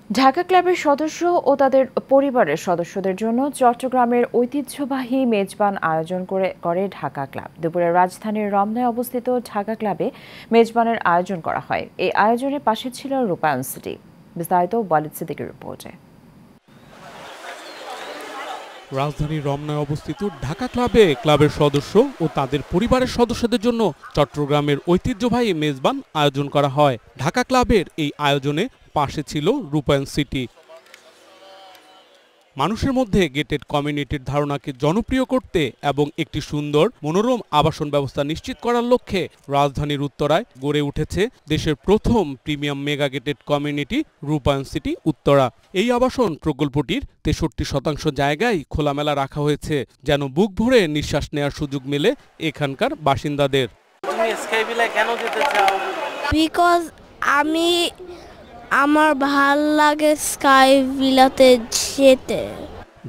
ঢাকা ক্লাবের সদস্য ও তাদের পরিবারের সদস্যদের জন্য চট্টগ্রামের ঐতিহ্যবাহী মেজবান আয়োজন করে ঢাকা ক্লাব। দুপুরে রাজধানীর রমনায় অবস্থিত ঢাকা ক্লাবে মেজবানের আয়োজন করা হয়। এই আয়োজনের পাশে ছিল রূপায়ণ সিটি। বিস্তারিত ওয়ালিদ সিদ্দিকের রিপোর্টে। রাজধানীর রমনায় অবস্থিত ঢাকা ক্লাবে ক্লাবের সদস্য ও তাদের পরিবারের সদস্যদের জন্য চট্টগ্রামের ঐতিহ্যবাহী মেজবান আয়োজন করা হয়। ঢাকা ক্লাবের এই আয়োজনে পাশে ছিল রূপায়ণ সিটি। মানুষের মধ্যে গেটেড কমিউনিটির ধারণাকে জনপ্রিয় করতে এবং একটি সুন্দর মনোরম আবাসন ব্যবস্থা নিশ্চিত করার লক্ষ্যে রাজধানীর উত্তরায় গড়ে উঠেছে দেশের প্রথম প্রিমিয়াম মেগা গেটেড কমিউনিটি রূপায়ণ সিটি উত্তরা। এই আবাসন প্রকল্পটির 63% জায়গায় খোলামেলা রাখা হয়েছে, যেন বুক ভরে নিঃশ্বাস নেওয়ার সুযোগ মেলে এখানকার বাসিন্দাদের। আমার ভাল লাগে স্কাই ভিলাতে যেতে।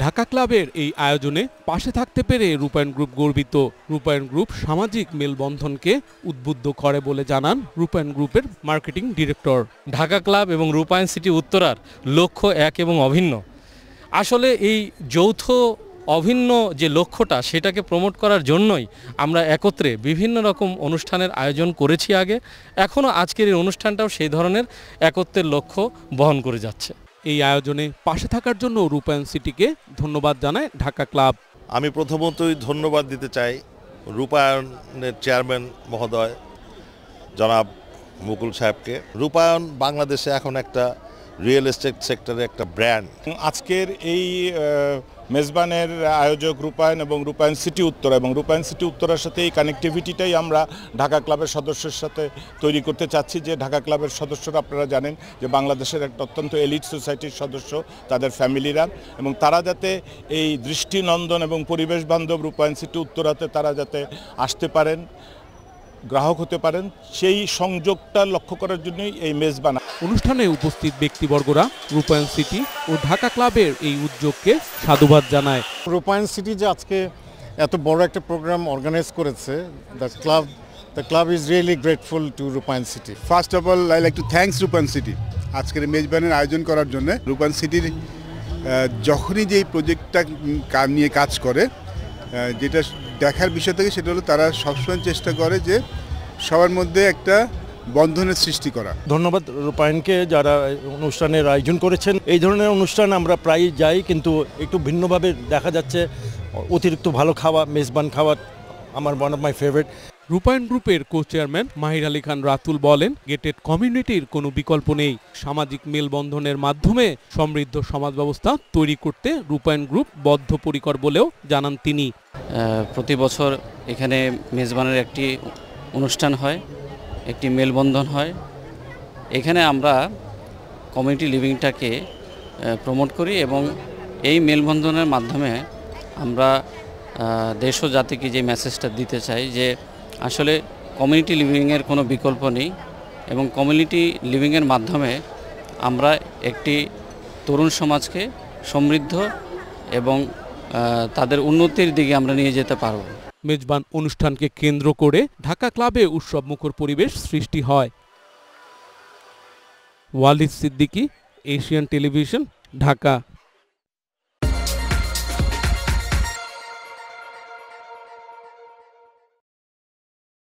ঢাকা ক্লাবের এই আয়োজনে পাশে থাকতে পেরে রূপায়ণ গ্রুপ গর্বিত। রূপায়ণ গ্রুপ সামাজিক মেলবন্ধনকে উদ্বুদ্ধ করে বলে জানান রূপায়ণ গ্রুপের মার্কেটিং ডিরেক্টর। ঢাকা ক্লাব এবং রূপায়ণ সিটি উত্তরার লক্ষ্য এক এবং অভিন্ন। আসলে এই যৌথ অভিন্ন যে লক্ষ্যটা, সেটাকে প্রমোট করার জন্যই আমরা একত্রে বিভিন্ন রকম অনুষ্ঠানের আয়োজন করেছি আগে। এখনও আজকের এই অনুষ্ঠানটাও সেই ধরনের একত্রের লক্ষ্য বহন করে যাচ্ছে। এই আয়োজনে পাশে থাকার জন্য রূপায়ণ সিটিকে ধন্যবাদ জানায় ঢাকা ক্লাব। আমি প্রথমতই ধন্যবাদ দিতে চাই রূপায়ণের চেয়ারম্যান মহোদয় জনাব মুকুল সাহেবকে। রূপায়ণ বাংলাদেশে এখন একটা রিয়েল এস্টেট সেক্টরে একটা ব্র্যান্ড। আজকের এই মেজবানের আয়োজক রূপায়ণ এবং রূপায়ণ সিটি উত্তরা, এবং রূপায়ণ সিটি উত্তরার সাথে এই কানেক্টিভিটিটাই আমরা ঢাকা ক্লাবের সদস্যের সাথে তৈরি করতে চাচ্ছি। যে ঢাকা ক্লাবের সদস্যরা, আপনারা জানেন যে বাংলাদেশের একটা অত্যন্ত এলিট সোসাইটির সদস্য, তাদের ফ্যামিলিরা, এবং তারা যাতে এই দৃষ্টিনন্দন এবং পরিবেশ বান্ধব রূপায়ণ সিটি উত্তরাতে তারা যাতে আসতে পারেন, গ্রাহক হতে পারেন, সেই সংযোগটা লক্ষ্য করার জন্যই এই মেজবান। অনুষ্ঠানে উপস্থিত ব্যক্তিবর্গরা রূপায়ণ সিটি ও ঢাকা ক্লাবের এই উদ্যোগকে সাধুবাদ জানায়। রূপায়ণ সিটি যে আজকে এত বড় একটা প্রোগ্রাম অর্গানাইজ করেছে, the club is really grateful to Rupayan city. First of all I like to thanks Rupayan city আজকের মেজবানের আয়োজন করার জন্য। রূপায়ণ সিটির যখনই যে এই প্রজেক্টটা নিয়ে কাজ করে, যেটা দেখার বিষয় থেকে সেটা হলো তারা সবসময় চেষ্টা করে যে সবার মধ্যে একটা বন্ধনের সৃষ্টি করা। ধন্যবাদ রূপায়ণকে যারা অনুষ্ঠানের আয়োজন করেছেন। এই ধরনের অনুষ্ঠান আমরা প্রায়ই যাই, কিন্তু একটু ভিন্নভাবে দেখা যাচ্ছে। অতিরিক্ত ভালো খাওয়া, মেজবান খাওয়া আমার ওয়ান অফ মাই ফেভারিট। রূপায়ণ গ্রুপের কো চেয়ারম্যান মাহির আলী খান রাতুল বলেন, গেটেড কমিউনিটির কোনো বিকল্প নেই। সামাজিক মেলবন্ধনের মাধ্যমে সমৃদ্ধ সমাজ ব্যবস্থা তৈরি করতে রূপায়ণ গ্রুপ বদ্ধপরিকর বলেও জানান তিনি। প্রতি বছর এখানে মেজবানের একটি অনুষ্ঠান হয়, একটি মেলবন্ধন হয়। এখানে আমরা কমিউনিটি লিভিংটাকে প্রমোট করি, এবং এই মেলবন্ধনের মাধ্যমে আমরা দেশ ও জাতিকে যে মেসেজটা দিতে চাই যে আসলে কমিউনিটি লিভিংয়ের কোনো বিকল্প নেই, এবং কমিউনিটি লিভিংয়ের মাধ্যমে আমরা একটি তরুণ সমাজকে সমৃদ্ধ এবং তাদের উন্নতির দিকে আমরা নিয়ে যেতে পারব। মেজবান অনুষ্ঠানকে কেন্দ্র করে ঢাকা ক্লাবে উৎসবমুখর পরিবেশ সৃষ্টি হয়। Walid Siddiqui, Asian television, Dhaka.